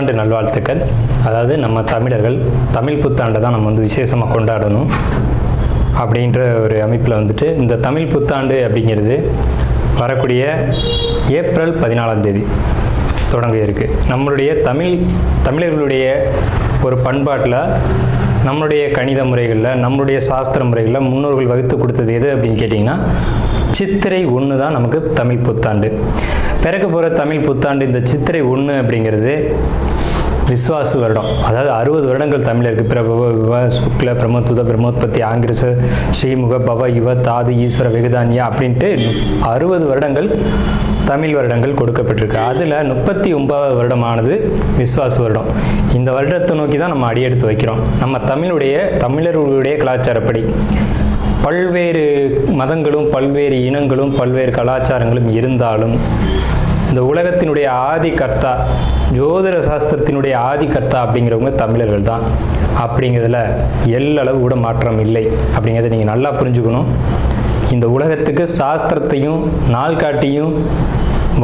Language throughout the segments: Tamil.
புத்தாண்டு நல்வாழ்த்துக்கள். அதாவது நம்ம தமிழர்கள் தமிழ் புத்தாண்டை தான் நம்ம வந்து விசேஷமாக கொண்டாடணும் அப்படின்ற ஒரு அமைப்பில் வந்துட்டு இந்த தமிழ் புத்தாண்டு அப்படிங்கிறது வரக்கூடிய ஏப்ரல் 14 தொடங்க இருக்குது. நம்மளுடைய தமிழர்களுடைய ஒரு பண்பாட்டில், நம்மளுடைய கணித முறைகளில், நம்மளுடைய சாஸ்திர முறைகளில் முன்னோர்கள் வகுத்து கொடுத்தது எது அப்படின்னு கேட்டிங்கன்னா சித்திரை 1 தான் நமக்கு தமிழ் புத்தாண்டு. பிறக்க போகிற தமிழ் புத்தாண்டு இந்த சித்திரை 1 அப்படிங்கிறது விஸ்வாசு வருடம். அதாவது 60 வருடங்கள் தமிழருக்கு பிரபவ விவ சுக்ல பிரமோத்துத பிரமோத்பத்தி ஆங்கிரச ஸ்ரீமுக பவ யுவ தாது ஈஸ்வர வெகுதானியா அப்படின்ட்டு 60 வருடங்கள் தமிழ் வருடங்கள் கொடுக்கப்பட்டிருக்கு. அதில் 39வது வருடமானது விஸ்வாசு வருடம். இந்த வருடத்தை நோக்கி தான் நம்ம அடியெடுத்து வைக்கிறோம். நம்ம தமிழர்களுடைய கலாச்சாரப்படி பல்வேறு மதங்களும் பல்வேறு இனங்களும் பல்வேறு கலாச்சாரங்களும் இருந்தாலும் இந்த உலகத்தினுடைய ஆதி கர்த்தா, ஜோதிட சாஸ்திரத்தினுடைய ஆதி கர்த்தா அப்படிங்கிறவங்க தமிழர்கள் தான். அப்படிங்கிறதுல எல்லளவு கூட மாற்றம் இல்லை அப்படிங்கிறத நீங்கள் நல்லா புரிஞ்சுக்கணும். இந்த உலகத்துக்கு சாஸ்திரத்தையும் நாள்காட்டியும்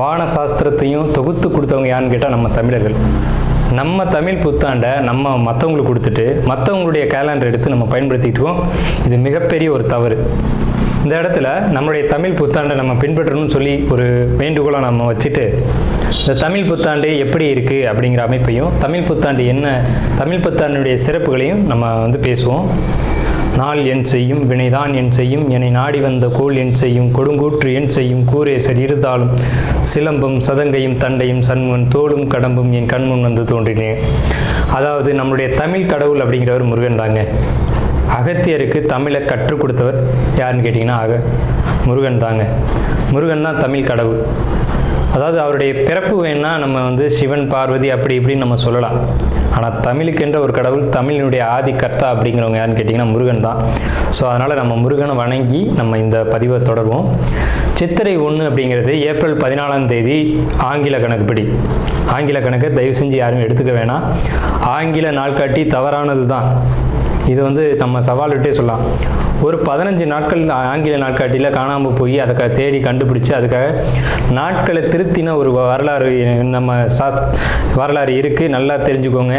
வான சாஸ்திரத்தையும் தொகுத்து கொடுத்தவங்க யாருன்னு கேட்டால் நம்ம தமிழர்கள். நம்ம தமிழ் புத்தாண்டை நம்ம மற்றவங்களுக்கு கொடுத்துட்டு மற்றவங்களுடைய கேலண்டர் எடுத்து நம்ம பயன்படுத்திக்கிட்டு இருக்கோம். இது மிகப்பெரிய ஒரு தவறு. இந்த இடத்துல நம்மளுடைய தமிழ் புத்தாண்டை நம்ம பின்பற்றணும்னு சொல்லி ஒரு வேண்டுகோளை நம்ம வச்சுட்டு இந்த தமிழ் புத்தாண்டு எப்படி இருக்குது அப்படிங்கிற அமைப்பையும், தமிழ் புத்தாண்டு என்ன, தமிழ் புத்தாண்டுடைய சிறப்புகளையும் நம்ம வந்து பேசுவோம். நாள் என் செய்யும் வினைதான் என் செய்யும் என்னை நாடி வந்த கோள் என் செய்யும் கொடுங்கூற்று என் செய்யும் கூரேசர் இருந்தாலும் சிலம்பும் சதங்கையும் தண்டையும் சண்முன் தோளும் கடம்பும் என் கண்முன் வந்து தோன்றினேன். அதாவது நம்மளுடைய தமிழ் கடவுள் அப்படிங்கிறவர் முருகன் தாங்க. அகத்தியருக்கு தமிழை கற்றுக் கொடுத்தவர் யாருன்னு கேட்டிங்கன்னா முருகன் தாங்க. முருகன் தான் தமிழ் கடவுள். அதாவது அவருடைய பிறப்பு வேணால் நம்ம வந்து சிவன் பார்வதி அப்படி இப்படின்னு நம்ம சொல்லலாம். ஆனால் தமிழுக்கென்ற ஒரு கடவுள், தமிழினுடைய ஆதி கர்த்தா அப்படிங்கிறவங்க யாருன்னு கேட்டிங்கன்னா முருகன் தான். ஸோ அதனால் நம்ம முருகனை வணங்கி நம்ம இந்த பதிவை தொடர்வோம். சித்திரை 1 அப்படிங்கிறது ஏப்ரல் 14 ஆங்கில கணக்குப்படி. ஆங்கில கணக்கை தயவு செஞ்சு யாரும் எடுத்துக்க வேணாம். ஆங்கில நாள்காட்டி தவறானது தான். இது வந்து நம்ம சவால்கிட்டே சொல்லலாம். ஒரு 15 நாட்கள் ஆங்கில நாட்காட்டியில் காணாமல் போய் அதை தேடி கண்டுபிடிச்சி அதுக்காக நாட்களை திருத்தின ஒரு வரலாறு நம்ம வரலாறு இருக்குது. நல்லா தெரிஞ்சுக்கோங்க.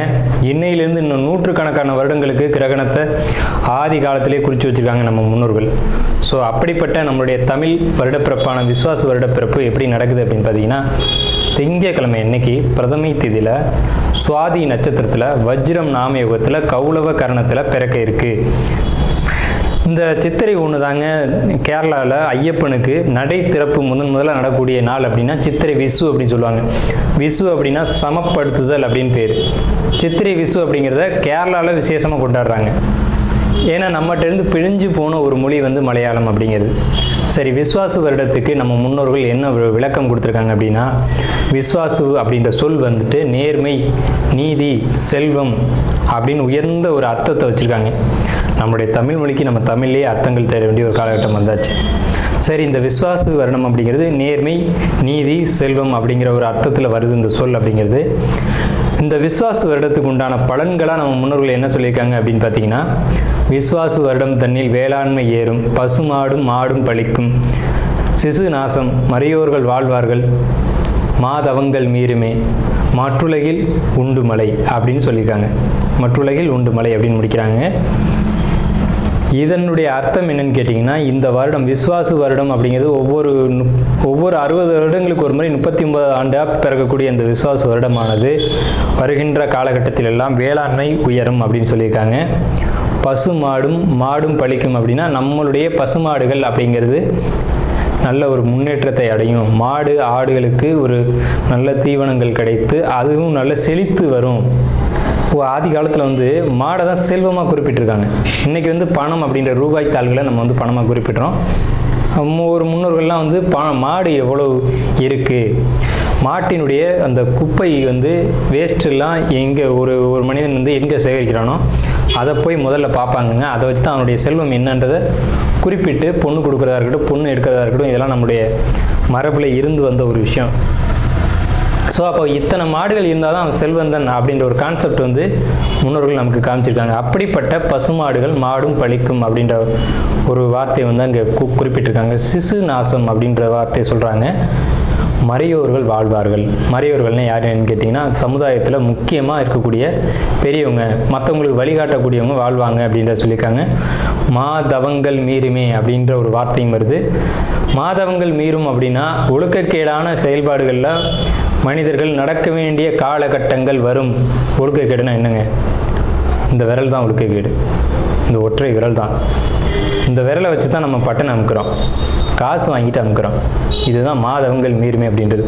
இன்னையிலேருந்து இன்னும் நூற்றுக்கணக்கான வருடங்களுக்கு கிரகணத்தை ஆதி காலத்திலே குறித்து வச்சுருக்காங்க நம்ம முன்னோர்கள். ஸோ அப்படிப்பட்ட நம்மளுடைய தமிழ் வருடப்பிறப்பான விஸ்வாச வருடப்பிறப்பு எப்படி நடக்குது அப்படின்னு பார்த்தீங்கன்னா, திங்கட்கிழமை அன்னைக்கு பிரதமை திதியில் சுவாதி நட்சத்திரத்தில் வஜ்ரம் நாமயோகத்தில் கௌளவ கரணத்தில் பிறக்க இருக்குது. இந்த சித்திரை 1 தாங்க கேரளாவில் ஐயப்பனுக்கு நடை திறப்பு முதல்ல நடக்கக்கூடிய நாள் அப்படின்னா சித்திரை விசு அப்படின்னு சொல்லுவாங்க. விசு அப்படின்னா சமப்படுத்துதல் அப்படின்னு பேர். சித்திரை விசு அப்படிங்கிறத கேரளாவில் விசேஷமாக கொண்டாடுறாங்க. ஏன்னா நம்மகிட்டேருந்து பிழிஞ்சு போன ஒரு மொழி வந்து மலையாளம் அப்படிங்கிறது. சரி, விஸ்வாசு வருடத்துக்கு நம்ம முன்னோர்கள் என்ன விளக்கம் கொடுத்துருக்காங்க அப்படின்னா, விஸ்வாசு அப்படின்ற சொல் வந்துட்டு நேர்மை, நீதி, செல்வம் அப்படின்னு உயர்ந்த ஒரு அர்த்தத்தை வச்சுருக்காங்க. நம்மளுடைய தமிழ் மொழிக்கு நம்ம தமிழ்லேயே அர்த்தங்கள் தேட வேண்டிய ஒரு காலகட்டம் வந்தாச்சு. சரி, இந்த விஸ்வாசு வருடம் அப்படிங்கிறது நேர்மை, நீதி, செல்வம் அப்படிங்கிற ஒரு அர்த்தத்தில் வருது இந்த சொல் அப்படிங்கிறது. இந்த விஸ்வாசு வருடத்துக்கு உண்டான பலன்களாக நம்ம முன்னோர்கள் என்ன சொல்லியிருக்காங்க அப்படின்னு பார்த்தீங்கன்னா, விஸ்வாசு வருடம் தன்னில் வேளாண்மை ஏறும், பசுமாடும் மாடும் பழிக்கும், சிசு நாசம், மறையோர்கள் வாழ்வார்கள், மாதவங்கள் மீறுமே, மற்றுலகில் உண்டு மலை அப்படின்னு சொல்லியிருக்காங்க. மற்றுலகில் உண்டு மலை அப்படின்னு முடிக்கிறாங்க. இதனுடைய அர்த்தம் என்னன்னு கேட்டிங்கன்னா, இந்த வருடம் விஸ்வாசு வருடம் அப்படிங்கிறது ஒவ்வொரு 60 வருடங்களுக்கு ஒரு முறை 39 ஆண்டாக பிறக்கக்கூடிய இந்த விஸ்வாசு வருடமானது வருகின்ற காலகட்டத்தில் எல்லாம் வேளாண்மை உயரும் அப்படின்னு சொல்லியிருக்காங்க. பசு மாடும் பழிக்கும் அப்படின்னா நம்மளுடைய பசுமாடுகள் அப்படிங்கிறது நல்ல ஒரு முன்னேற்றத்தை அடையும். மாடு ஆடுகளுக்கு ஒரு நல்ல தீவனங்கள் கிடைத்து அதுவும் நல்ல செழித்து வரும். ஆதி காலத்தில் வந்து மாடை தான் செல்வமாக குறிப்பிட்டிருக்காங்க. இன்றைக்கி வந்து பணம் அப்படின்ற ரூபாய் தாள்களை நம்ம வந்து பணமாக குறிப்பிட்றோம். ஒரு முன்னோர்கள்லாம் வந்து மாடு எவ்வளோ இருக்குது, மாட்டினுடைய அந்த குப்பை வந்து வேஸ்ட்டெல்லாம் எங்கே ஒரு மனிதன் வந்து எங்கே சேகரிக்கிறானோ அதை போய் முதல்ல பார்ப்பாங்கங்க. அதை வச்சு தான் அவனுடைய செல்வம் என்னன்றதை குறிப்பிட்டு பொண்ணு கொடுக்குறதா இருக்கட்டும், பொண்ணு எடுக்கிறதா இருக்கட்டும், இதெல்லாம் நம்முடைய மரபில் இருந்து வந்த ஒரு விஷயம். ஸோ அப்போ இத்தனை மாடுகள் இருந்தால் தான் அவன் செல்வந்தன் அப்படின்ற ஒரு கான்செப்ட் வந்து முன்னோர்கள் நமக்கு காமிச்சிருக்காங்க. அப்படிப்பட்ட பசுமாடுகள் மாடும் பழிக்கும் அப்படின்ற ஒரு வார்த்தையை வந்து அங்கே குறிப்பிட்டிருக்காங்க. சிசு நாசம் அப்படின்ற வார்த்தையை சொல்கிறாங்க. மறையோர்கள் வாழ்வார்கள். மறையோர்கள்னு யாருன்னு கேட்டிங்கன்னா சமுதாயத்தில் முக்கியமாக இருக்கக்கூடிய பெரியவங்க, மற்றவங்களுக்கு வழிகாட்டக்கூடியவங்க வாழ்வாங்க அப்படின்ற சொல்லியிருக்காங்க. மாதவங்கள் மீறுமே அப்படின்ற ஒரு வார்த்தையும் வருது. மாதவங்கள் மீறும் அப்படின்னா ஒழுக்கக்கேடான செயல்பாடுகளில் மனிதர்கள் நடக்க வேண்டிய காலகட்டங்கள் வரும். ஒழுக்கக்கேடுனா என்னங்க? இந்த விரல் தான் ஒழுக்கக்கேடு, இந்த ஒற்றை விரல் தான். இந்த விரலை வச்சு தான் நம்ம பட்டன் அமுக்கிறோம், காசு வாங்கிட்டு அமுக்கிறோம். இதுதான் மாதவங்கள் மீறுமே அப்படின்றது.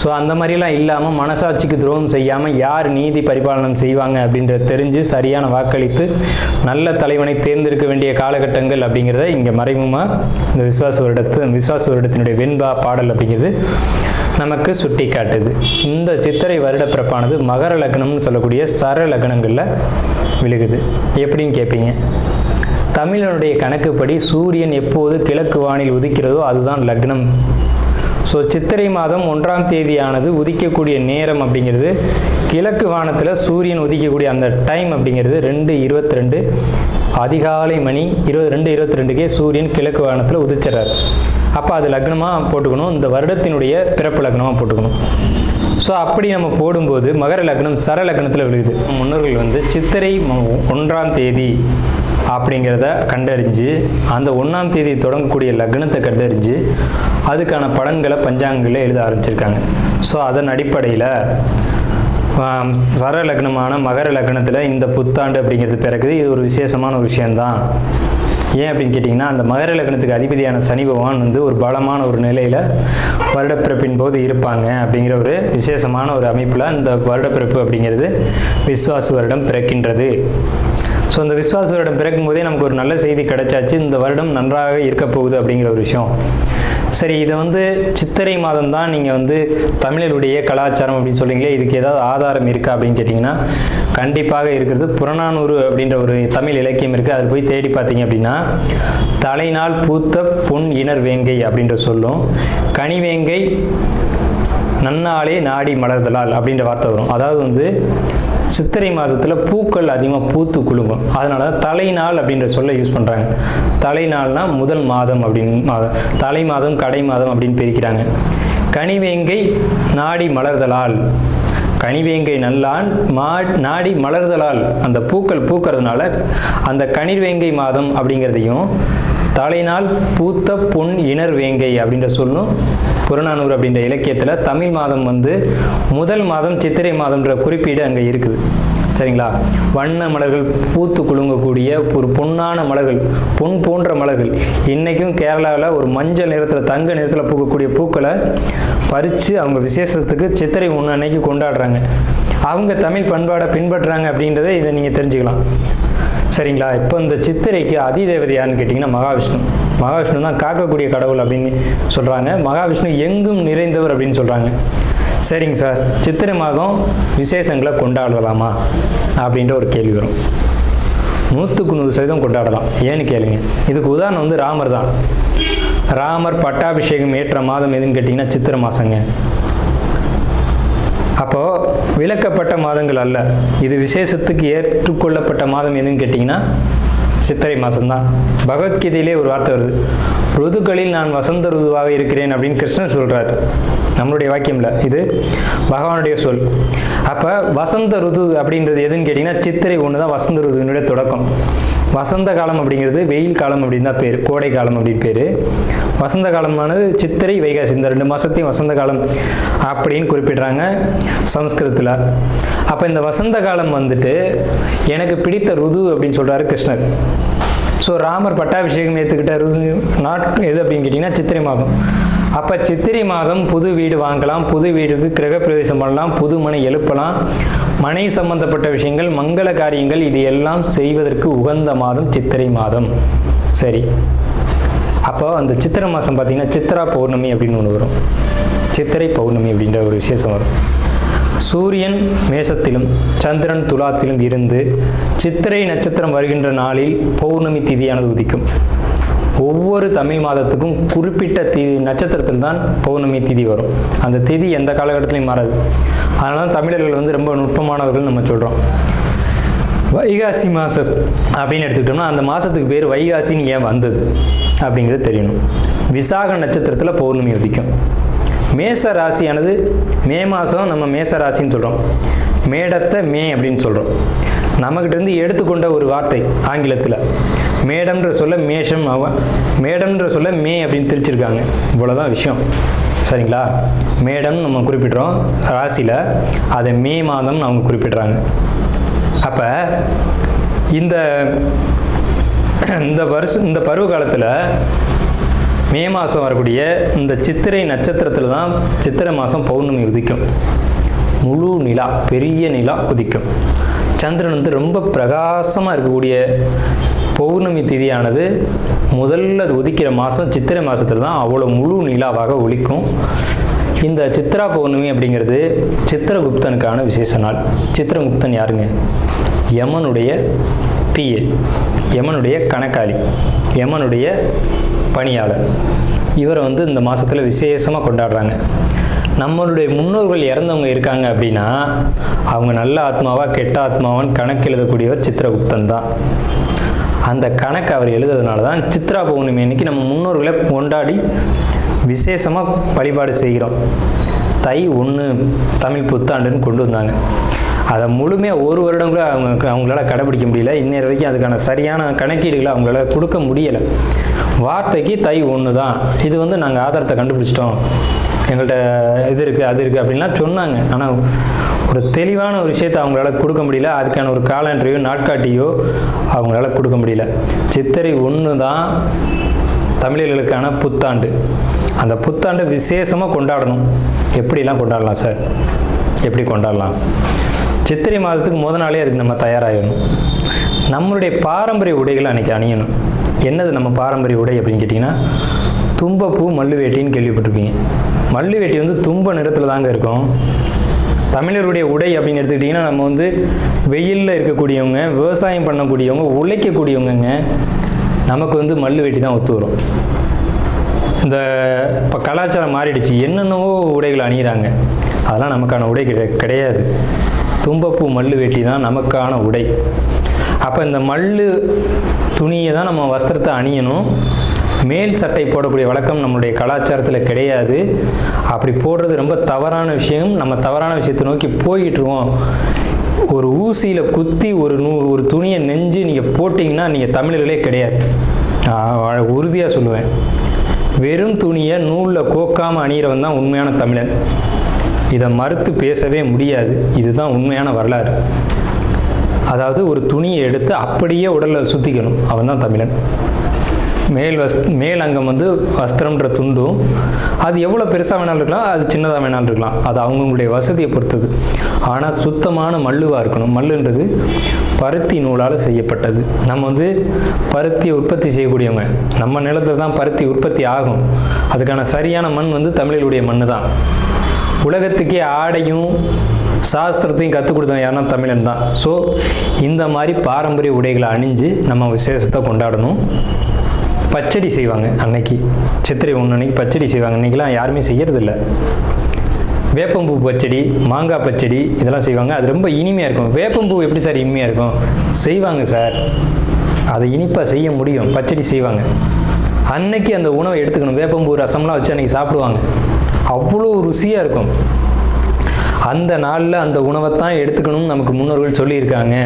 ஸோ அந்த மாதிரிலாம் இல்லாமல் மனசாட்சிக்கு துரோகம் செய்யாமல் யார் நீதி பரிபாலனம் செய்வாங்க அப்படின்றத தெரிஞ்சு சரியான வாக்களித்து நல்ல தலைவனை தேர்ந்தெடுக்க வேண்டிய காலகட்டங்கள் அப்படிங்கிறத இங்கே மறைமுகமாக இந்த விசுவாச வருடத்தினுடைய வெண்பா பாடல் அப்படிங்கிறது நமக்கு சுட்டி காட்டுது. இந்த சித்திரை வருட பிறப்பானது மகர லக்னம்னு சொல்லக்கூடிய சர லக்னங்களில் விழுகுது. எப்படின்னு கேட்பீங்க. தமிழனுடைய கணக்குப்படி சூரியன் எப்போது கிழக்கு வானில் உதிக்கிறதோ அதுதான் லக்னம். ஸோ சித்திரை மாதம் 1ஆம் தேதியானது உதிக்கக்கூடிய நேரம் அப்படிங்கிறது கிழக்கு வானத்தில் சூரியன் உதிக்கக்கூடிய அந்த டைம் அப்படிங்கிறது 2:22 அதிகாலை மணி 2:22க்கே சூரியன் கிழக்கு வானத்தில் உதிச்சிடறாரு. அப்போ அது லக்னமாக போட்டுக்கணும், இந்த வருடத்தினுடைய பிறப்பு லக்னமாக போட்டுக்கணும். ஸோ அப்படி நம்ம போடும்போது மகர லக்னம் சர லக்னத்தில் விழுகுது. முன்னோர்கள் சித்திரை 1ஆம் தேதி அப்படிங்கிறத கண்டறிஞ்சு அந்த 1ஆம் தேதி தொடங்கக்கூடிய லக்னத்தை கண்டறிஞ்சு அதுக்கான பலன்களை பஞ்சாங்கங்களில் எழுத ஆரம்பிச்சிருக்காங்க. ஸோ அதன் அடிப்படையில் சர லக்னமான மகர லக்னத்தில் இந்த புத்தாண்டு அப்படிங்கிறது பிறகுது. இது ஒரு விசேஷமான ஒரு விஷயந்தான். ஏன் அப்படின்னு கேட்டிங்கன்னா, அந்த மகர லக்னத்துக்கு அதிபதியான சனி பகவான் ஒரு பலமான ஒரு நிலையில் வருடப்பிறப்பின் போது இருப்பாங்க அப்படிங்கிற ஒரு விசேஷமான ஒரு அமைப்பில் இந்த வருடப்பிறப்பு அப்படிங்கிறது விஸ்வாச வருடம் பிறக்கின்றது. ஸோ இந்த விஸ்வாச வருடம் பிறக்கும் போதே நமக்கு ஒரு நல்ல செய்தி கிடைச்சாச்சு, இந்த வருடம் நன்றாக இருக்க போகுது அப்படிங்கிற ஒரு விஷயம். சரி, இதை சித்திரை மாதம் தான் நீங்கள் தமிழருடைய கலாச்சாரம் அப்படின்னு சொல்கிறீங்களே, இதுக்கு ஏதாவது ஆதாரம் இருக்கா அப்படின்னு கேட்டிங்கன்னா கண்டிப்பாக இருக்கிறது. புறநானூறு அப்படின்ற ஒரு தமிழ் இலக்கியம் இருக்குது. அதில் போய் தேடி பார்த்தீங்க அப்படின்னா தலைநாள் பூத்த பொன் இணர் வேங்கை அப்படின்ற சொல்லும், கனிவேங்கை நன்னாளே நாடி மலர்தலால் அப்படின்ற வார்த்தை வரும். அதாவது சித்திரை மாதத்தில் பூக்கள் அதிகமாக பூத்து குலுங்கும். அதனால தான் தலைநாள் அப்படின்ற சொல்ல யூஸ் பண்ணுறாங்க. தலைநாள்னா முதல் மாதம் அப்படின்னு, தலை மாதம் கடை மாதம் அப்படின்னு பிரிக்கிறாங்க. கனிவேங்கை நாடி மலர்தலால், கனிவேங்கை நல்லான் நாடி மலர்தலால், அந்த பூக்கள் பூக்கிறதுனால அந்த கனிவேங்கை மாதம் அப்படிங்கிறதையும் தலைநாள் பூத்த பொன் இணர் வேங்கை அப்படின்ற சொல்லும் புறநானூறு அப்படின்ற இலக்கியத்தில் தமிழ் மாதம் முதல் மாதம் சித்திரை மாதம்ன்ற குறிப்பீடு அங்கே இருக்குது. சரிங்களா? வண்ண மலர்கள் பூத்து குலுங்கக்கூடிய ஒரு பொன்னான மலர்கள், பொன் போன்ற மலர்கள். இன்றைக்கும் கேரளாவில் ஒரு மஞ்சள் நிறத்தில் தங்க நிறத்தில் பூக்கக்கூடிய பூக்களை பறித்து அவங்க விசேஷத்துக்கு சித்திரை 1 அன்னைக்கு கொண்டாடுறாங்க. அவங்க தமிழ் பண்பாடை பின்பற்றுறாங்க அப்படின்றத இதை நீங்கள் தெரிஞ்சுக்கலாம். சரிங்களா? இப்போ இந்த சித்திரைக்கு அதிதேவதை யாருன்னு கேட்டிங்கன்னா மகாவிஷ்ணு. மகாவிஷ்ணு தான் காக்கக்கூடிய கடவுள் அப்படின்னு சொல்கிறாங்க. மகாவிஷ்ணு எங்கும் நிறைந்தவர் அப்படின்னு சொல்கிறாங்க. சரிங்க சார், சித்திரை மாதம் விசேஷங்களை கொண்டாடலாமா அப்படின்ற ஒரு கேள்வி வரும். 100% கொண்டாடலாம். ஏன்னு கேளுங்க. இதுக்கு உதாரணம் ராமர் தான். ராமர் பட்டாபிஷேகம் ஏற்ற மாதம் எதுன்னு கேட்டிங்கன்னா சித்திரை மாதங்க. அப்போது விலக்கப்பட்ட மாதங்கள் அல்ல, இது விசேஷத்துக்கு ஏற்றுக்கொள்ளப்பட்ட மாதம் எதுன்னு கேட்டிங்கன்னா சித்திரை மாதம்தான். பகவத்கீதையிலே ஒரு வார்த்தை வருது, ருதுக்களில் நான் வசந்த ருதுவாக இருக்கிறேன் அப்படின்னு கிருஷ்ணன் சொல்கிறார். நம்மளுடைய வாக்கியம் இல்லை, இது பகவானுடைய சொல். அப்போ வசந்த ருது அப்படின்றது எதுன்னு கேட்டிங்கன்னா சித்திரை 1 தான் வசந்த ருதுனுடைய தொடக்கம். வசந்த காலம் அப்படிங்கிறது வெயில் காலம் அப்படின்னு தான் பேர், கோடை காலம் அப்படின்னு பேர். வசந்த காலமானது சித்திரை வைகாசி, இந்த 2 மாதத்தையும் வசந்த காலம் அப்படின்னு குறிப்பிடுறாங்க சமஸ்கிருதத்தில். அப்போ இந்த வசந்த காலம் எனக்கு பிடித்த ருது அப்படின்னு சொல்கிறாரு கிருஷ்ணர். ஸோ ராமர் பட்டாபிஷேகம் ஏற்றுக்கிட்ட ருது எது அப்படின்னு கேட்டிங்கன்னா சித்திரை மாதம். அப்போ சித்திரை மாதம் புது வீடு வாங்கலாம், புது வீடுக்கு கிரகப்பிரவேசம் பண்ணலாம், புது மனை எழுப்பலாம், மனை சம்பந்தப்பட்ட விஷயங்கள், மங்கள காரியங்கள் இது எல்லாம் செய்வதற்கு உகந்த மாதம் சித்திரை மாதம். சரி, அப்போ அந்த சித்திரை மாதம் பார்த்திங்கன்னா சித்ரா பௌர்ணமி அப்படின்னு ஒன்று வரும். சித்திரை பௌர்ணமி அப்படின்ற ஒரு விசேஷம் வரும். சூரியன் மேசத்திலும் சந்திரன் துலாத்திலும் இருந்து சித்திரை நட்சத்திரம் வருகின்ற நாளில் பௌர்ணமி திதியானது உதிக்கும். ஒவ்வொரு தமிழ் மாதத்துக்கும் குறிப்பிட்ட நட்சத்திரத்தில் தான் பௌர்ணமி திதி வரும். அந்த திதி எந்த காலகட்டத்திலையும் மாறாது. அதனால தான் தமிழர்கள் ரொம்ப நுட்பமானவர்கள் நம்ம சொல்கிறோம். வைகாசி மாதம் அப்படின்னு எடுத்துக்கிட்டோம்னா அந்த மாதத்துக்கு பேர் வைகாசின்னு ஏன் வந்தது அப்படிங்கிறது தெரியணும். விசாக நட்சத்திரத்தில் பௌர்ணமி உதிக்கும். மேச ராசியானது மே மாதம் நம்ம மேச ராசின்னு சொல்கிறோம், மேடத்தை மே அப்படின்னு சொல்கிறோம். நம்மக்கிட்டேருந்து எடுத்துக்கொண்ட ஒரு வார்த்தை ஆங்கிலத்தில். மேடம்ன்ற சொல்ல மேஷம், மேடம்ன்ற சொல்ல மே அப்படின்னு திரிச்சிருக்காங்க. இவ்வளோதான் விஷயம், சரிங்களா? மேடம் நம்ம குறிப்பிட்றோம் ராசியில், அதை மே மாதம் அவங்க குறிப்பிட்றாங்க. அப்போ இந்த பருவ காலத்தில் மே மாதம் வரக்கூடிய இந்த சித்திரை நட்சத்திரத்தில் தான் சித்திரை மாதம் பௌர்ணமி உதிக்கும். முழு நிலா, பெரிய நிலா உதிக்கும். சந்திரன் வந்து ரொம்ப பிரகாசமாக இருக்கக்கூடிய பௌர்ணமி திதியானது முதல்ல உதிக்கிற மாதம் சித்திரை மாதத்தில் தான் அவ்வளோ முழு நிலாவாக ஒலிக்கும். இந்த சித்ரா பௌர்ணமி அப்படிங்கிறது சித்திரகுப்தனுக்கான விசேஷ நாள். சித்திரகுப்தன் யாருங்க? யமனுடைய பிஏ, யமனுடைய கணக்காளி, யமனுடைய பணியாளர். இவரை வந்து இந்த மாதத்தில் விசேஷமாக கொண்டாடுறாங்க. நம்மளுடைய முன்னோர்கள் இறந்தவங்க இருக்காங்க அப்படின்னா அவங்க நல்ல ஆத்மாவா கெட்ட ஆத்மாவான்னு கணக்கு எழுதக்கூடியவர் சித்திரகுப்தன் தான். அந்த கணக்கு அவர் எழுதுறதுனால தான் சித்ரா பௌர்ணமி அன்னைக்கு நம்ம முன்னோர்களை கொண்டாடி விசேஷமாக வழிபாடு செய்கிறோம். தை 1 தமிழ் புத்தாண்டுன்னு கொண்டு வந்தாங்க. அதை முழுமையாக ஒரு வருடம் கூட அவங்களால கடைபிடிக்க முடியல. இன்னொரு வரைக்கும் அதுக்கான சரியான கணக்கீடுகளை அவங்களால கொடுக்க முடியலை. வார்த்தைக்கு தை 1 தான், இது வந்து நாங்கள் ஆதாரத்தை கண்டுபிடிச்சிட்டோம், எங்கள்கிட்ட இது இருக்குது அது இருக்குது அப்படின்லாம் சொன்னாங்க. ஆனால் ஒரு தெளிவான ஒரு விஷயத்தை அவங்களால கொடுக்க முடியல. அதுக்கான ஒரு காலண்டரையோ நாட்காட்டியோ அவங்களால கொடுக்க முடியல. சித்திரை 1 தான் தமிழர்களுக்கான புத்தாண்டு. அந்த புத்தாண்டை விசேஷமாக கொண்டாடணும். எப்படிலாம் கொண்டாடலாம் சார்? எப்படி கொண்டாடலாம்? சித்திரை மாதத்துக்கு முத நாளே அதுக்கு நம்ம தயாராகணும். நம்மளுடைய பாரம்பரிய உடைகளை அன்றைக்கி அணியணும். என்னது நம்ம பாரம்பரிய உடை அப்படின்னு கேட்டிங்கன்னா, தும்பப்பூ மல்லு வேட்டின்னு கேள்விப்பட்டிருப்பீங்க. மல்லு வேட்டி வந்து தும்ப நிறத்தில் தாங்க இருக்கும். தமிழருடைய உடை அப்படின்னு எடுத்துக்கிட்டிங்கன்னா, நம்ம வந்து வெயிலில் இருக்கக்கூடியவங்க, விவசாயம் பண்ணக்கூடியவங்க, உழைக்கக்கூடியவங்க, நமக்கு வந்து மல்லு வேட்டி தான் ஒத்து வரும். இந்த இப்போ கலாச்சாரம் மாறிடுச்சு, என்னென்னவோ உடைகள் அணிகிறாங்க. அதெல்லாம் நமக்கான உடை கிடையாது. தும்பப்பூ மல்லு வேட்டி தான் நமக்கான உடை. அப்போ இந்த மல்லு துணியை தான் நம்ம வஸ்திரத்தை அணியணும். மேல் சட்டை போடக்கூடிய வழக்கம் நம்மளுடைய கலாச்சாரத்தில் கிடையாது. அப்படி போடுறது ரொம்ப தவறான விஷயம். நம்ம தவறான விஷயத்தை நோக்கி போய்கிட்டுருவோம். ஒரு ஊசியில் குத்தி ஒரு துணியை நெஞ்சு நீங்கள் போட்டிங்கன்னா நீங்கள் தமிழர்களே கிடையாது. உறுதியாக சொல்லுவேன். வெறும் துணியை நூலில் கோக்காமல் அணிகிறவன் தான் உண்மையான தமிழன். இதை மறுத்து பேசவே முடியாது. இதுதான் உண்மையான வரலாறு. அதாவது ஒரு துணியை எடுத்து அப்படியே உடலில் சுற்றிக்கணும், அவன் தான் தமிழன். மேல் அங்கம் வந்து வஸ்திரம்ன்ற துண்டும், அது எவ்வளோ பெருசாக வேணாலும் இருக்கலாம், அது சின்னதாக வேணாலும் இருக்கலாம். அது அவங்களுடைய வசதியை பொறுத்தது. ஆனால் சுத்தமான மல்லுவாக இருக்கணும். மல்லுன்றது பருத்தி நூலால் செய்யப்பட்டது. நம்ம வந்து பருத்தியை உற்பத்தி செய்யக்கூடியவங்க. நம்ம நிலத்தில் தான் பருத்தி உற்பத்தி ஆகும். அதுக்கான சரியான மண் வந்து தமிழர்களுடைய மண் தான். உலகத்துக்கே ஆடையும் சாஸ்திரத்தையும் கற்றுக் கொடுத்தவங்க யாருன்னா தமிழன் தான். ஸோ இந்த மாதிரி பாரம்பரிய உடைகளை அணிஞ்சு நம்ம விசேஷத்தை கொண்டாடணும். பச்சடி செய்வாங்க அன்னைக்கு, சித்திரை 1 அன்னைக்கு பச்சடி செய்வாங்க. இன்றைக்கெலாம் யாருமே செய்யறதில்ல. வேப்பம்பூ பச்சடி, மாங்காய் பச்சடி இதெல்லாம் செய்வாங்க. அது ரொம்ப இனிமையாக இருக்கும். வேப்பம்பூ எப்படி சார் இனிமையாக இருக்கும்? செய்வாங்க சார், அதை இனிப்பாக செய்ய முடியும். பச்சடி செய்வாங்க. அன்னைக்கு அந்த உணவை எடுத்துக்கணும். வேப்பம்பூ ரசம்லாம் வச்சு அன்றைக்கி சாப்பிடுவாங்க. அவ்வளோ ருசியாக இருக்கும். அந்த நாளில் அந்த உணவை தான் எடுத்துக்கணும்னு நமக்கு முன்னோர்கள் சொல்லியிருக்காங்க.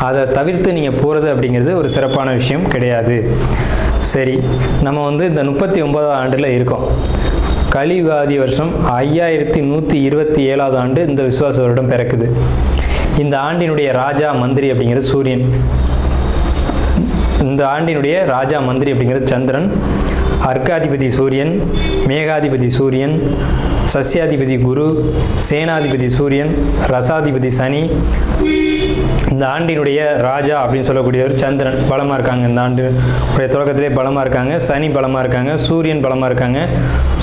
அதை தவிர்த்து நீங்கள் போகிறது அப்படிங்கிறது ஒரு சிறப்பான விஷயம் கிடையாது. சரி, நம்ம வந்து இந்த 39ஆவது ஆண்டில் இருக்கோம். கலியுகாதி வருஷம் 5127ஆவது ஆண்டு இந்த விசுவாச வருடம் பிறக்குது. இந்த ஆண்டினுடைய ராஜா மந்திரி அப்படிங்கிறது சூரியன். இந்த ஆண்டினுடைய ராஜா மந்திரி அப்படிங்கிறது சந்திரன். அர்க்காதிபதி சூரியன், மேகாதிபதி சூரியன், சஸ்யாதிபதி குரு, சேனாதிபதி சூரியன், ரசாதிபதி சனி. இந்த ஆண்டினுடைய ராஜா அப்படின்னு சொல்லக்கூடியவர் சந்திரன் பலமாக இருக்காங்க. இந்த ஆண்டு தொடக்கத்திலே பலமாக இருக்காங்க. சனி பலமாக இருக்காங்க. சூரியன் பலமாக இருக்காங்க.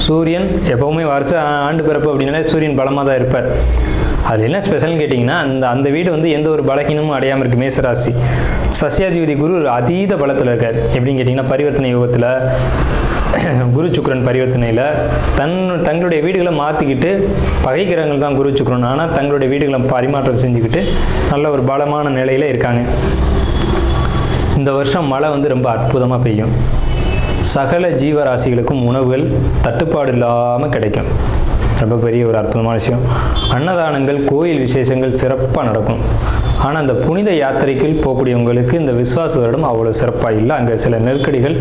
சூரியன் எப்போவுமே வருஷ ஆண்டு பிறப்பு அப்படின்னாலே சூரியன் பலமாக தான் இருப்பார். அது என்ன ஸ்பெஷல்னு கேட்டிங்கன்னா, அந்த வீடு வந்து எந்த ஒரு பலகீனமும் அடையாமல் இருக்குது. மேசராசி. சஸ்யாதிபதி குரு அதீத பலத்தில் இருக்கார். எப்படின்னு கேட்டிங்கன்னா, பரிவர்த்தனை யோகத்தில் குரு சுக்கிரன் பரிவர்த்தனையில் தங்களுடைய வீடுகளை மாற்றிக்கிட்டு, பகைக்கிறவங்கள் தான் குரு சுக்கிரன், ஆனால் தங்களுடைய வீடுகளை பரிமாற்றம் செஞ்சுக்கிட்டு நல்ல ஒரு பலமான நிலையில் இருக்காங்க. இந்த வருஷம் மழை வந்து ரொம்ப அற்புதமாக பெய்யும். சகல ஜீவராசிகளுக்கும் உணவுகள் தட்டுப்பாடு இல்லாமல் கிடைக்கும். ரொம்ப பெரிய ஒரு அற்புதமான விஷயம். அன்னதானங்கள், கோயில் விசேஷங்கள் சிறப்பாக நடக்கும். ஆனால் அந்த புனித யாத்திரைக்குள் போகக்கூடியவங்களுக்கு இந்த விஸ்வாச வருடம் அவ்வளோ சிறப்பாக இல்லை. அங்கே சில நெருக்கடிகள்,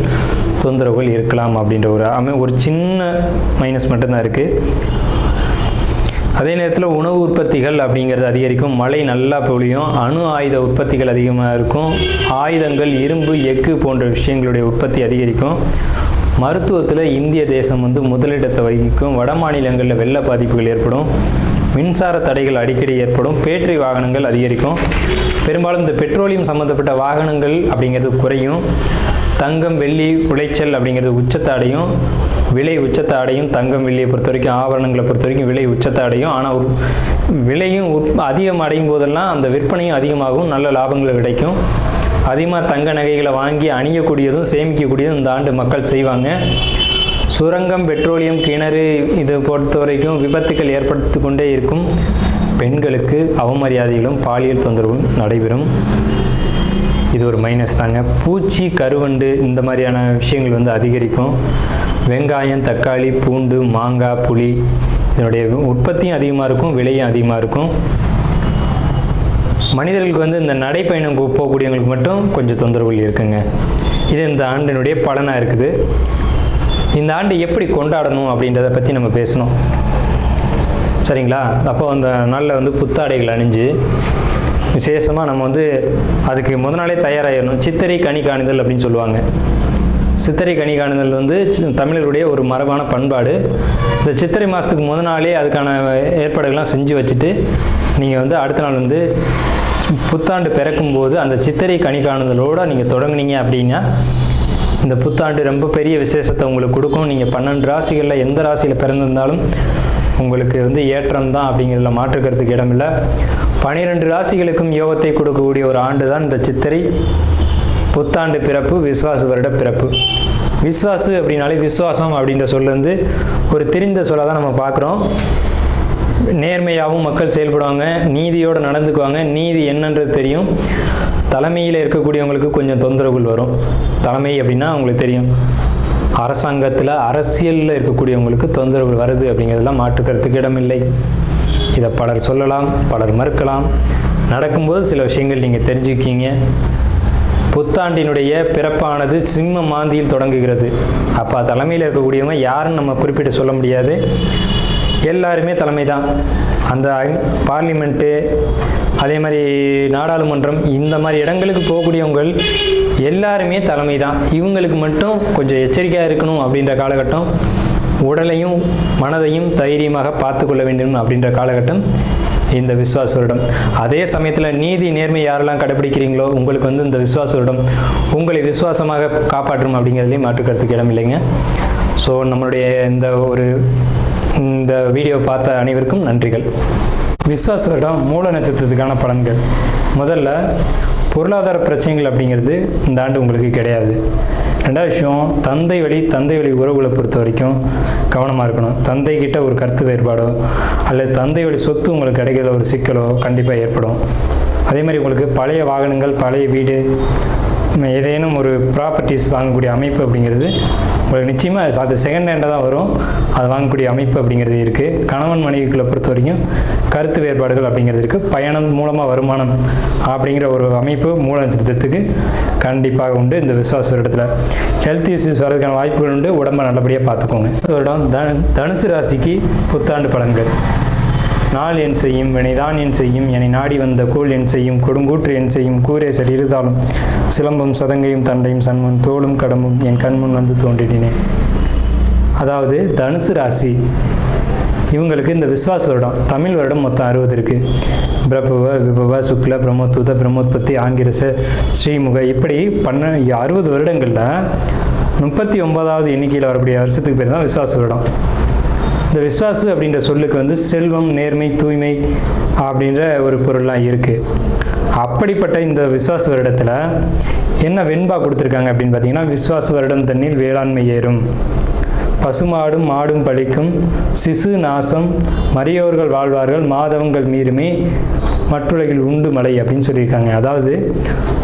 தொந்தரவுகள் இருக்கலாம் அப்படின்ற ஒரு சின்ன மைனஸ் மட்டும்தான் இருக்குது. அதே நேரத்தில் உணவு உற்பத்திகள் அப்படிங்கிறது அதிகரிக்கும். மழை நல்லா பொழியும். அணு ஆயுத உற்பத்திகள் அதிகமாக இருக்கும். ஆயுதங்கள், இரும்பு, எஃகு போன்ற விஷயங்களுடைய உற்பத்தி அதிகரிக்கும். மருத்துவத்தில் இந்திய தேசம் முதலிடத்தை வகிக்கும். வட மாநிலங்களில் வெள்ள பாதிப்புகள் ஏற்படும். மின்சார தடைகள் அடிக்கடி ஏற்படும். பேட்டரி வாகனங்கள் அதிகரிக்கும். பெரும்பாலும் இந்த பெட்ரோலியம் சம்மந்தப்பட்ட வாகனங்கள் அப்படிங்கிறது குறையும். தங்கம், வெள்ளி உளைச்சல் அப்படிங்கிறது உச்சத்தை அடையும். விலை உச்சத்தை அடையும். தங்கம், வெள்ளியை பொறுத்த வரைக்கும், ஆபரணங்களை பொறுத்த வரைக்கும் விலை உச்சத்தை அடையும். ஆனால் விலையும் அதிகம் அடையும் போதெல்லாம் அந்த விற்பனையும் அதிகமாகும். நல்ல லாபங்கள் கிடைக்கும். அதிகமாக தங்க நகைகளை வாங்கி அணியக்கூடியதும் சேமிக்கக்கூடியதும் இந்த ஆண்டு மக்கள் செய்வாங்க. சுரங்கம், பெட்ரோலியம், கிணறு இதை பொறுத்த வரைக்கும் விபத்துக்கள் ஏற்படுத்தி கொண்டே இருக்கும். பெண்களுக்கு அவமரியாதைகளும் பாலியல் தொந்தரவும் நடைபெறும். இது ஒரு மைனஸ் தாங்க. பூச்சி, கருவண்டு இந்த மாதிரியான விஷயங்கள் அதிகரிக்கும். வெங்காயம், தக்காளி, பூண்டு, மாங்காய், புளி இதனுடைய உற்பத்தியும் அதிகமாக இருக்கும். விலையும் அதிகமாக இருக்கும். மனிதர்களுக்கு இந்த நடைப்பயணம் போகக்கூடியவங்களுக்கு மட்டும் கொஞ்சம் தொந்தரவுகள் இருக்குங்க. இது இந்த ஆண்டினுடைய பலனாக இருக்குது. இந்த ஆண்டு எப்படி கொண்டாடணும் அப்படின்றத பற்றி நம்ம பேசணும், சரிங்களா? அப்போ அந்த நாளில் புத்தாடைகள் அணிஞ்சு விசேஷமாக நம்ம அதுக்கு முத நாளே தயாராகிடணும். சித்திரை கனி காணுதல் அப்படின்னு சொல்லுவாங்க. சித்திரை கனி காணுதல் தமிழர்களுடைய ஒரு மரபான பண்பாடு. இந்த சித்திரை மாதத்துக்கு முத நாளே அதுக்கான ஏற்பாடுகள்லாம் செஞ்சு வச்சுட்டு நீங்கள் அடுத்த நாள் புத்தாண்டு பிறக்கும்போது அந்த சித்திரை கனி காணுதலோடு நீங்கள் தொடங்குனீங்க அப்படின்னா இந்த புத்தாண்டு ரொம்ப பெரிய விசேஷத்தை உங்களுக்கு கொடுக்கும். நீங்கள் 12 ராசிகளில் எந்த ராசியில் பிறந்திருந்தாலும் உங்களுக்கு ஏற்றம் தான் அப்படிங்கிறதுல மாற்றுக்கிறதுக்கு இடமில்லை. 12 ராசிகளுக்கும் யோகத்தை கொடுக்கக்கூடிய ஒரு ஆண்டு தான் இந்த சித்திரை புத்தாண்டு பிறப்பு, விஸ்வாச வருட பிறப்பு. விஸ்வாசு அப்படின்னாலே விஸ்வாசம் அப்படின்ற சொல்ல ஒரு தெரிந்த சொல்ல தான் நம்ம பார்க்குறோம். நேர்மையாகவும் மக்கள் செயல்படுவாங்க, நீதியோடு நடந்துக்குவாங்க. நீதி என்னன்றது தெரியும். தலைமையில் இருக்கக்கூடியவங்களுக்கு கொஞ்சம் தொந்தரவுகள் வரும். தலைமை அப்படின்னா உங்களுக்கு தெரியும், அரசாங்கத்தில் அரசியலில் இருக்கக்கூடியவங்களுக்கு தொந்தரவுகள் வருது அப்படிங்கிறதெல்லாம் மாற்றுக்கிறதுக்கு இடமில்லை. இதை பலர் சொல்லலாம், பலர் மறுக்கலாம். நடக்கும்போது சில விஷயங்கள் நீங்கள் தெரிஞ்சுக்கிங்க. புத்தாண்டினுடைய பிறப்பானது சிம்ம மாந்தியில் தொடங்குகிறது. அப்போ தலைமையில் இருக்கக்கூடியவங்க யாருன்னு நம்ம குறிப்பிட்டு சொல்ல முடியாது. எல்லாருமே தலைமை தான். அந்த பார்லிமெண்ட்டு, அதே மாதிரி நாடாளுமன்றம், இந்த மாதிரி இடங்களுக்கு போகக்கூடியவங்க எல்லாருமே தலைமை தான். இவங்களுக்கு மட்டும் கொஞ்சம் எச்சரிக்கையாக இருக்கணும் அப்படின்ற காலகட்டம். உடலையும் மனதையும் தைரியமாக பார்த்து கொள்ள வேண்டும் அப்படின்ற காலகட்டம் இந்த விஸ்வாச வருடம். அதே சமயத்தில் நீதி, நேர்மை யாரெல்லாம் கடைபிடிக்கிறீங்களோ உங்களுக்கு இந்த விஸ்வாச வருடம் உங்களை விசுவாசமாக காப்பாற்றும் அப்படிங்கிறதுலையும் மாற்றுக்கிறதுக்கு இடம் இல்லைங்க. ஸோ நம்மளுடைய இந்த வீடியோ பார்த்த அனைவருக்கும் நன்றிகள். விஸ்வாச வருடம் மூல நட்சத்திரத்துக்கான பலன்கள். முதல்ல பொருளாதார பிரச்சனைகள் அப்படிங்கிறது இந்த ஆண்டு உங்களுக்கு கிடையாது. ரெண்டாவது விஷயம், தந்தை வழி உறவுகளை பொறுத்த வரைக்கும் கவனமாக இருக்கணும். தந்தை கிட்ட ஒரு கருத்து வேறுபாடோ அல்லது தந்தை வழி சொத்து உங்களுக்கு கிடைக்கிற ஒரு சிக்கலோ கண்டிப்பாக ஏற்படும். அதே மாதிரி உங்களுக்கு பழைய வாகனங்கள், பழைய வீடு, ஏதேனும் ஒரு ப்ராப்பர்ட்டிஸ் வாங்கக்கூடிய அமைப்பு அப்படிங்கிறது உங்களுக்கு நிச்சயமாக அது செகண்ட் ஹேண்டாக தான் வரும். அது வாங்கக்கூடிய அமைப்பு அப்படிங்கிறது இருக்குது. கணவன் மனைவிகளை பொறுத்த வரைக்கும் கருத்து வேறுபாடுகள் அப்படிங்கிறது இருக்குது. பயணம் மூலமாக வருமானம் அப்படிங்கிற ஒரு அமைப்பு மூல நட்சத்திரத்துக்கு கண்டிப்பாக உண்டு. இந்த விசுவாச வருடத்தில் ஹெல்த் இஷ்யூஸ் வரதுக்கான வாய்ப்புகள் உண்டு. உடம்பை நல்லபடியாக பார்த்துக்கோங்க. வருடம் தனுசு ராசிக்கு புத்தாண்டு பலன்கள். நாள் என் செய்யும், வினைதான் என் செய்யும், என்னை நாடி வந்த கோள் என் செய்யும், கொடுங்கூற்று என் செய்யும், கூரேசர் இருந்தாலும் சிலம்பும் சதங்கையும் தண்டையும் சண்முன் தோளும் கடம்பும் என் கண்முன் தோன்றினேன். அதாவது தனுசு ராசி இவங்களுக்கு இந்த விஸ்வாச வருடம், தமிழ் வருடம் மொத்தம் 60 இருக்குது. பிரபவ, விபவ, சுக்ல, பிரம்மோத்வத, பிரம்மோத்பத்தி, ஆங்கிரச, ஸ்ரீமுக, இப்படி 60 வருடங்களில் 39வது எண்ணிக்கையில் வரக்கூடிய வருஷத்துக்கு பேர் தான் விஸ்வாச வருடம். இந்த விஸ்வாசு அப்படின்ற சொல்லுக்கு செல்வம், நேர்மை, தூய்மை அப்படின்ற ஒரு பொருள்லாம் இருக்குது. அப்படிப்பட்ட இந்த விஸ்வாச வருடத்தில் என்ன வெண்பா கொடுத்துருக்காங்க அப்படின்னு பார்த்தீங்கன்னா, விஸ்வாச வருடம் தண்ணில் வேளாண்மை ஏறும், பசுமாடும் மாடும் பழிக்கும், சிசு நாசம், மரியோர்கள் வாழ்வார்கள், மாதவங்கள் மீறுமே, மற்றுலகில் உண்டு மழை அப்படின்னு சொல்லியிருக்காங்க. அதாவது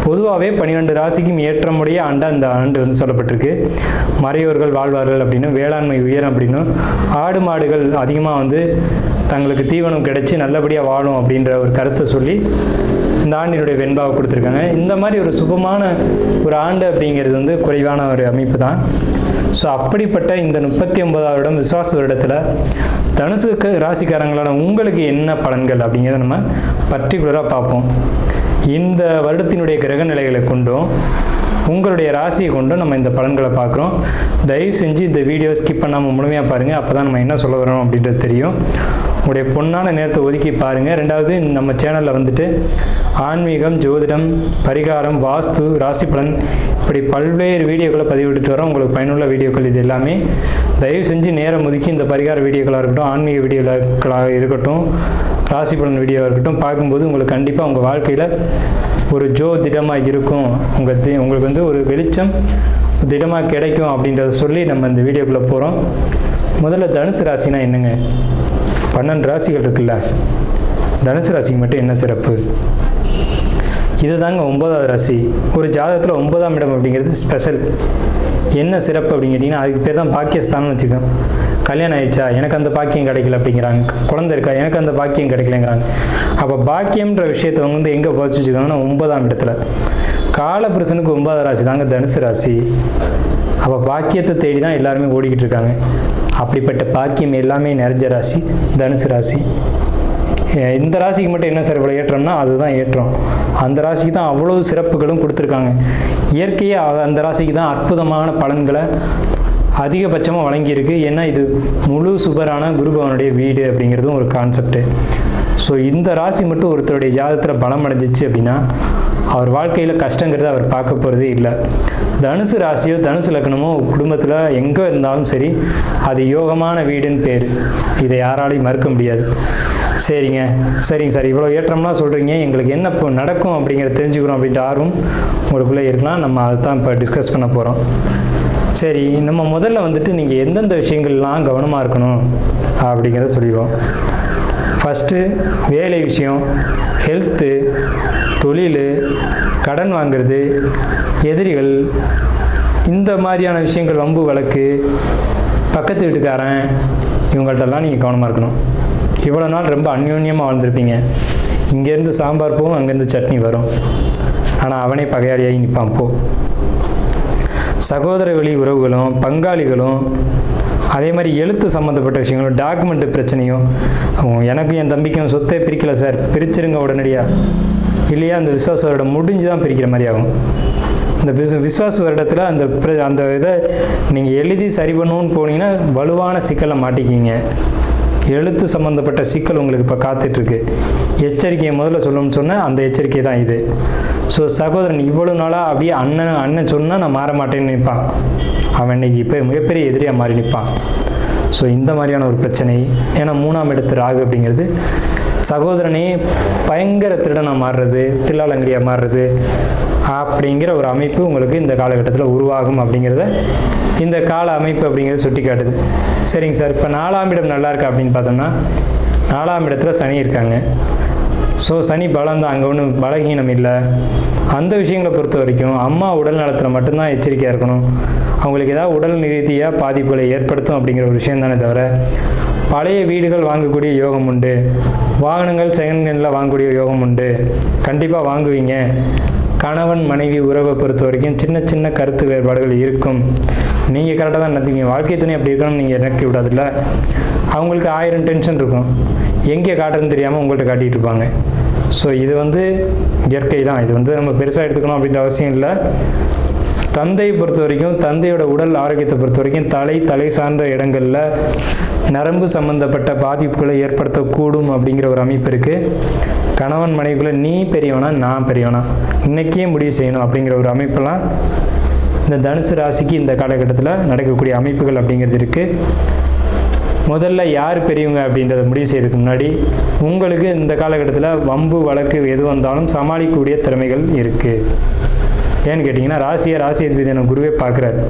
பொதுவாகவே 12 ராசிக்கும் ஏற்றமுடைய ஆண்டாக இந்த ஆண்டு வந்து சொல்லப்பட்டிருக்கு. மறையோர்கள் வாழ்வார்கள் அப்படின்னு, வேளாண்மை உயரம் அப்படின்னு, ஆடு மாடுகள் அதிகமாக வந்து தங்களுக்கு தீவனம் கிடைச்சி நல்லபடியாக வாழும் அப்படின்ற ஒரு கருத்தை சொல்லி இந்த ஆண்டினுடைய வெண்பாவை கொடுத்துருக்காங்க. இந்த மாதிரி ஒரு சுபமான ஒரு ஆண்டு அப்படிங்கிறது வந்து குறைவான ஒரு அமைப்பு தான். ஸோ அப்படிப்பட்ட இந்த 39வது வருடம் விசுவாச வருடத்தில் தனுசு ராசிக்காரங்களான உங்களுக்கு என்ன பலன்கள் அப்படிங்கிறத நம்ம பர்டிகுலராக பார்ப்போம். இந்த வருடத்தினுடைய கிரக நிலைகளை கொண்டும் உங்களுடைய ராசியை கொண்டும் நம்ம இந்த பலன்களை பார்க்குறோம். தயவு செஞ்சு இந்த வீடியோ ஸ்கிப் பண்ணாமல் முழுமையாக பாருங்கள். அப்போ தான் நம்ம என்ன சொல்ல வரோம் அப்படின்றது தெரியும். உங்களுடைய பொன்னான நேரத்தை ஒதுக்கி பாருங்கள். ரெண்டாவது, நம்ம சேனலில் வந்துட்டு ஆன்மீகம், ஜோதிடம், பரிகாரம், வாஸ்து, ராசி பலன் இப்படி பல்வேறு வீடியோக்களை பதிவிட்டு வரோம். உங்களுக்கு பயனுள்ள வீடியோக்கள் இது எல்லாமே. தயவு செஞ்சு நேரம் ஒதுக்கி இந்த பரிகார வீடியோக்களாக இருக்கட்டும், ஆன்மீக வீடியோக்களாக இருக்கட்டும், ராசி பலன் வீடியோவாக இருக்கட்டும் பார்க்கும்போது உங்களுக்கு கண்டிப்பாக உங்கள் வாழ்க்கையில் ஒரு திடமாக இருக்கும். உங்களுக்கு வந்து ஒரு வெளிச்சம் திடமாக கிடைக்கும் அப்படின்றத சொல்லி நம்ம இந்த வீடியோக்குள்ளே போகிறோம். முதல்ல தனுசு ராசினா என்னங்க? 12 ராசிகள் இருக்குல்ல, தனுசு ராசிக்கு மட்டும் என்ன சிறப்பு? இது தாங்க 9வது ராசி. ஒரு ஜாதகத்தில் 9ஆம் இடம் அப்படிங்கிறது ஸ்பெஷல். என்ன சிறப்பு அப்படின்னு கேட்டிங்கன்னா, அதுக்கு பேர் தான் பாக்கியஸ்தானம்னு வச்சுக்கோங்க. கல்யாணம் ஆயிடுச்சா, எனக்கு அந்த பாக்கியம் கிடைக்கல அப்படிங்கிறாங்க. குழந்தை இருக்கா, எனக்கு அந்த பாக்கியம் கிடைக்கலங்கிறாங்க. அப்போ பாக்கியம்ன்ற விஷயத்தை வந்து எங்கே பதிச்சு வச்சுக்கோங்கன்னா 9ஆம் இடத்துல. காலபுருஷனுக்கு 9வது ராசி தாங்க தனுசு ராசி. அப்போ பாக்கியத்தை தேடி தான் எல்லாருமே ஓடிக்கிட்டு இருக்காங்க. அப்படிப்பட்ட பாக்கியம் எல்லாமே நிறைஞ்ச ராசி தனுசு ராசி. இந்த ராசிக்கு மட்டும் என்ன சிறப்பு ஏற்றம்னா அதுதான் ஏற்றம். அந்த ராசிக்கு தான் அவ்வளவு சிறப்புகளும் கொடுத்துருக்காங்க. இயற்கையாக அந்த ராசிக்கு தான் அற்புதமான பலன்களை அதிகபட்சமாக வழங்கியிருக்கு. ஏன்னா இது முழு சுபரான குருபவனுடைய வீடு அப்படிங்கிறதும் ஒரு கான்செப்டு. ஸோ இந்த ராசி மட்டும் ஒருத்தருடைய ஜாதகத்தில் பலம் அடைஞ்சிச்சு அப்படின்னா அவர் வாழ்க்கையில் கஷ்டங்கிறத அவர் பார்க்க போகிறதே இல்லை. தனுசு ராசியோ தனுசு லக்னமோ குடும்பத்தில் எங்கே இருந்தாலும் சரி, அது யோகமான வீடுன்னு பேர். இதை யாராலையும் மறுக்க முடியாது. சரிங்க சார், இவ்வளோ ஏற்றம்லாம் சொல்கிறீங்க, எங்களுக்கு என்ன இப்போ நடக்கும் அப்படிங்கிறத தெரிஞ்சுக்கிறோம் அப்படின்ட்டு ஆர்வம் உங்களுக்குள்ளே இருக்கலாம். நம்ம அதை தான் இப்போ டிஸ்கஸ் பண்ண போகிறோம். சரி, நம்ம முதல்ல வந்துட்டு நீங்கள் எந்தெந்த விஷயங்கள்லாம் கவனமாக இருக்கணும் அப்படிங்கிறத சொல்லிடுவோம். ஃபஸ்ட்டு வேலை விஷயம், ஹெல்த்து, தொழில், கடன் வாங்கிறது, எதிரிகள், இந்த மாதிரியான விஷயங்கள், வம்பு வழக்கு, பக்கத்து வீட்டுக்காரன், இவங்கள்ட்டெல்லாம் நீங்கள் கவனமாக இருக்கணும். இவ்வளோ நாள் ரொம்ப அந்யோன்யமாக வாழ்ந்துருப்பீங்க. இங்கேருந்து சாம்பார் போகும், அங்கேருந்து சட்னி வரும். ஆனால் அவனே பகையாளியாகி நிற்பான். சகோதர வழி உறவுகளும் பங்காளிகளும் அதே மாதிரி எழுத்து சம்மந்தப்பட்ட விஷயங்களும் டாக்குமெண்ட்டு பிரச்சனையும், எனக்கும் என் தம்பிக்கும் சொத்தை பிரிக்கலை சார், பிரிச்சிருங்க உடனடியாக, இல்லையா அந்த விசுவாச வருடம் முடிஞ்சு தான் பிரிக்கிற மாதிரி ஆகும். இந்த விசுவாச வருடத்தில் அந்த இதை நீங்கள் எழுதி சரி பண்ணணும்னு போனீங்கன்னா வலுவான சிக்கலை மாட்டிக்கிங்க. எழுத்து சம்மந்தப்பட்ட சிக்கல் உங்களுக்கு இப்போ காத்துட்ருக்கு. எச்சரிக்கையை முதல்ல சொல்லணும்னு சொன்னால் அந்த எச்சரிக்கை தான் இது. ஸோ சகோதரன் இவ்வளோ நாளாக அப்படியே அண்ணன் சொன்னால் நான் மாற மாட்டேன்னு நிற்பான். அவன் இன்னைக்கு இப்போ மிகப்பெரிய எதிரியாக மாறி நிற்பான். ஸோ இந்த மாதிரியான ஒரு பிரச்சனை. ஏன்னா 3ஆம் இடத்து ராகு அப்படிங்கிறது சகோதரனே பயங்கர திருடனாக மாறுறது, தில்லாலங்கரியாக மாறுறது அப்படிங்கிற ஒரு அமைப்பு உங்களுக்கு இந்த காலகட்டத்தில் உருவாகும் அப்படிங்கிறத இந்த கால அமைப்பு அப்படிங்கிறத சுட்டி காட்டுது. சரிங்க சார், இப்போ 4ஆம் இடம் நல்லா இருக்கா அப்படின்னு பார்த்தோம்னா 4ஆம் இடத்துல சனி இருக்காங்க. ஸோ சனி பலம் தான், அங்கே ஒன்றும் பலகீனம் இல்லை. அந்த விஷயங்களை பொறுத்த வரைக்கும் அம்மா உடல் நலத்தில் மட்டும்தான் எச்சரிக்கையாக இருக்கணும். அவங்களுக்கு ஏதாவது உடல் ரீதியாக பாதிப்புகளை ஏற்படுத்தும் அப்படிங்கிற ஒரு விஷயம் தானே தவிர, பழைய வீடுகள் வாங்கக்கூடிய யோகம் உண்டு, வாகனங்கள் செகண்ட் ஹேண்டில் வாங்கக்கூடிய யோகம் உண்டு, கண்டிப்பாக வாங்குவீங்க. கணவன் மனைவி உறவை பொறுத்த வரைக்கும் சின்ன சின்ன கருத்து வேறுபாடுகள் இருக்கும். நீங்கள் கரெக்டாக தான் நடத்துவீங்க. வாழ்க்கை துணை அப்படி இருக்கணும்னு நீங்கள் இறக்கி விடாதுல்ல. அவங்களுக்கு 1000 டென்ஷன் இருக்கும், எங்கே காட்டுறதுன்னு தெரியாமல் உங்கள்கிட்ட காட்டிகிட்டு இருப்பாங்க. ஸோ இது வந்து இயற்கை தான். இது வந்து நம்ம பெருசாக எடுத்துக்கணும் அப்படின்ற அவசியம் இல்லை. தந்தையை பொறுத்த வரைக்கும், தந்தையோட உடல் ஆரோக்கியத்தை பொறுத்த வரைக்கும் தலை சார்ந்த இடங்களில் நரம்பு சம்பந்தப்பட்ட பாதிப்புகளை ஏற்படுத்தக்கூடும் அப்படிங்கிற ஒரு அமைப்பு இருக்குது. கணவன் மனைவிக்குள்ளே நீ பெரியவனா நான் பெரியவனா இன்றைக்கே முடிவு செய்யணும் அப்படிங்கிற ஒரு அமைப்பெல்லாம் இந்த தனுசு ராசிக்கு இந்த காலகட்டத்தில் நடக்கக்கூடிய அமைப்புகள் அப்படிங்கிறது இருக்குது. முதல்ல யார் பெரியவங்க அப்படின்றத முடிவு செய்யறதுக்கு முன்னாடி உங்களுக்கு இந்த காலகட்டத்தில் வம்பு வழக்கு எது வந்தாலும் சமாளிக்கக்கூடிய திறமைகள் இருக்குது. ஏன்னு கேட்டிங்கன்னா ராசி அதிபதியான குருவே பார்க்குறாரு.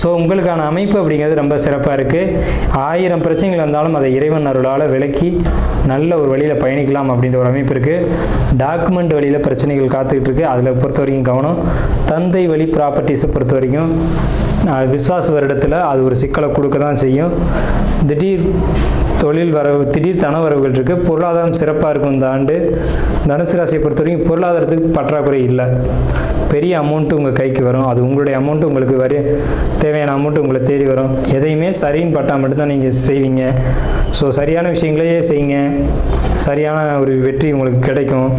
ஸோ உங்களுக்கான அமைப்பு அப்படிங்கிறது ரொம்ப சிறப்பாக இருக்குது. 1000 பிரச்சனைகள் இருந்தாலும் அதை இறைவன் அருளால் விலக்கி நல்ல ஒரு வழியில் பயணிக்கலாம் அப்படின்ற ஒரு அமைப்பு இருக்குது. டாக்குமெண்ட் வழியில் பிரச்சனைகள் காத்துக்கிட்டு இருக்குது, அதில் பொறுத்த வரைக்கும் கவனம். தந்தை வழி ப்ராப்பர்ட்டிஸை பொறுத்த வரைக்கும் விஸ்வாச வருடத்தில் அது ஒரு சிக்கலை கொடுக்க தான் செய்யும். திடீர் தொழில் வரவு, திடீர் தன வரவுகள் இருக்குது. பொருளாதாரம் சிறப்பாக இருக்கும் இந்த ஆண்டு. தனுசு ராசியை பொறுத்த வரைக்கும் பொருளாதாரத்துக்கு பற்றாக்குறை இல்லை. பெரிய அமௌண்ட்டு உங்கள் கைக்கு வரும். அது உங்களுடைய அமௌண்ட்டு உங்களுக்கு தேவையான அமௌண்ட்டு உங்களை தேடி வரும். எதையுமே சரின்னு பட்டால் மட்டும்தான் நீங்கள் செய்வீங்க. ஸோ சரியான விஷயங்களையே செய்யுங்க, சரியான ஒரு வெற்றி உங்களுக்கு கிடைக்கும்.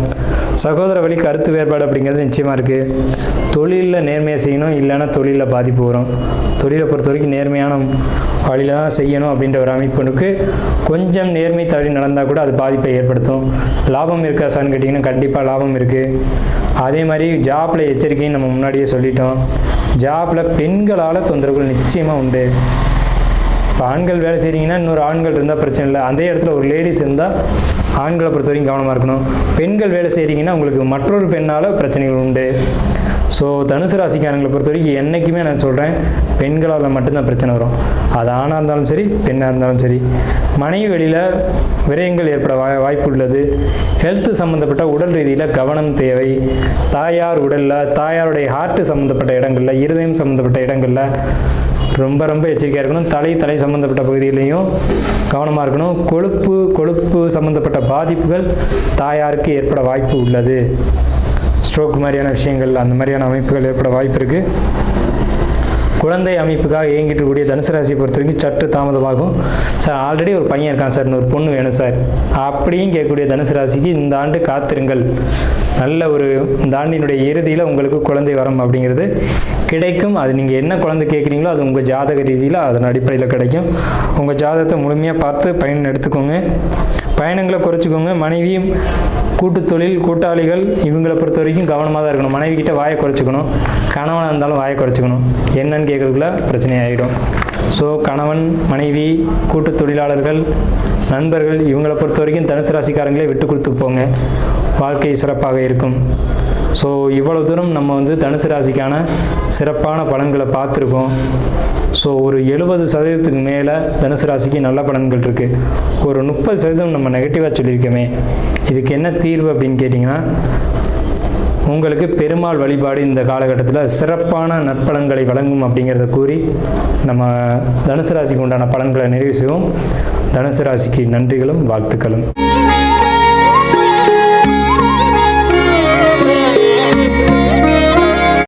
சகோதர வழி கருத்து வேறுபாடு அப்படிங்கிறது நிச்சயமாக இருக்குது. தொழிலில் நேர்மையாக செய்யணும், இல்லைன்னா தொழிலில் பாதிப்பு வரும். தொழிலை பொறுத்த வரைக்கும் நேர்மையான வழியில் தான் செய்யணும் அப்படின்ற ஒரு அமைப்பு இருக்குது. கொஞ்சம் நேர்மை தவறி நடந்தால் கூட அது பாதிப்பை ஏற்படுத்தும். லாபம் இருக்கா சார்னு கேட்டிங்கன்னா கண்டிப்பாக லாபம் இருக்குது. அதே மாதிரி ஜாப்பில் எச்சரிக்கைன்னு நம்ம முன்னாடியே சொல்லிட்டோம். ஜாப்பில் பெண்களால் தொந்தரவுகள் நிச்சயமாக உண்டு. இப்போ ஆண்கள் வேலை செய்கிறீங்கன்னா இன்னொரு ஆண்கள் இருந்தால் பிரச்சனை இல்லை. அதே இடத்துல ஒரு லேடிஸ் இருந்தால் ஆண்களை பொறுத்த வரைக்கும் கவனமாக இருக்கணும். பெண்கள் வேலை செய்கிறீங்கன்னா உங்களுக்கு மற்றொரு பெண்ணால் பிரச்சனைகள் உண்டு. ஸோ தனுசு ராசிக்காரங்களை பொறுத்த வரைக்கும் என்றைக்குமே நான் சொல்கிறேன், பெண்களால் மட்டும்தான் பிரச்சனை வரும். அது ஆணாக இருந்தாலும் சரி, பெண்ணாக இருந்தாலும் சரி. மனைவி வெளியில் விரயங்கள் ஏற்பட வாய்ப்பு உள்ளது. ஹெல்த்து சம்மந்தப்பட்ட உடல் ரீதியில் கவனம் தேவை. தாயார் உடலில், தாயாருடைய ஹார்ட்டு சம்மந்தப்பட்ட இடங்களில், இருதயம் சம்மந்தப்பட்ட இடங்களில் ரொம்ப ரொம்ப எச்சரிக்கையாக இருக்கணும். தலை சம்மந்தப்பட்ட பகுதியிலையும் கவனமாக இருக்கணும். கொழுப்பு சம்மந்தப்பட்ட பாதிப்புகள் தாயாருக்கு ஏற்பட வாய்ப்பு உள்ளது. ஸ்ட்ரோக் மாதிரியான விஷயங்கள், அந்த மாதிரியான அமைப்புகள் ஏற்பட வாய்ப்பு இருக்குது. குழந்தை அமைப்புக்காக இயங்கிட்டு கூடிய தனுசு ராசியை பொறுத்த வரைக்கும் சற்று தாமதமாகும். சார் ஆல்ரெடி ஒரு பையன் இருக்கான் சார், இன்னொரு பொண்ணு வேணும் சார் அப்படியும் கேட்கக்கூடிய தனுசு ராசிக்கு இந்த ஆண்டு காத்திருங்கள். நல்ல ஒரு இந்த ஆண்டினுடைய இறுதியில் உங்களுக்கு குழந்தை வரம் அப்படிங்கிறது கிடைக்கும். அது நீங்கள் என்ன குழந்தை கேட்குறீங்களோ அது உங்கள் ஜாதக ரீதியில் அதன் அடிப்படையில் கிடைக்கும். உங்கள் ஜாதகத்தை முழுமையாக பார்த்து பயன் எடுத்துக்கோங்க. பயணங்களை குறைச்சிக்கோங்க. மனைவியும் கூட்டு தொழில் கூட்டாளிகள் இவங்களை பொறுத்த வரைக்கும் கவனமாக தான் இருக்கணும். மனைவி கிட்ட வாயை குறைச்சிக்கணும். கணவனாக இருந்தாலும் வாயை குறைச்சிக்கணும். என்னன்னு கேட்கறதுக்குள்ள பிரச்சனை ஆகிடும். ஸோ கணவன், மனைவி, கூட்டு தொழிலாளர்கள், நண்பர்கள் இவங்களை பொறுத்த வரைக்கும் தனுசு ராசிக்காரங்களே விட்டு கொடுத்து போங்க. வாழ்க்கை சிறப்பாக இருக்கும். ஸோ இவ்வளவு தூரம் நம்ம தனுசு ராசிக்கான சிறப்பான பலன்களை பார்த்துருக்கோம். ஸோ ஒரு 70% மேலே தனுசு ராசிக்கு நல்ல பலன்கள் இருக்குது. ஒரு 30% நம்ம நெகட்டிவாக சொல்லியிருக்கோமே, இதுக்கு என்ன தீர்வு அப்படின்னு கேட்டிங்கன்னா, உங்களுக்கு பெருமாள் வழிபாடு இந்த காலகட்டத்தில் சிறப்பான நற்பலன்களை வழங்கும் அப்படிங்கிறத கூறி நம்ம தனுசு ராசிக்கு உண்டான பலன்களை நிறைவு செய்வோம். தனுசு ராசிக்கு நன்றிகளும் வாழ்த்துக்களும்.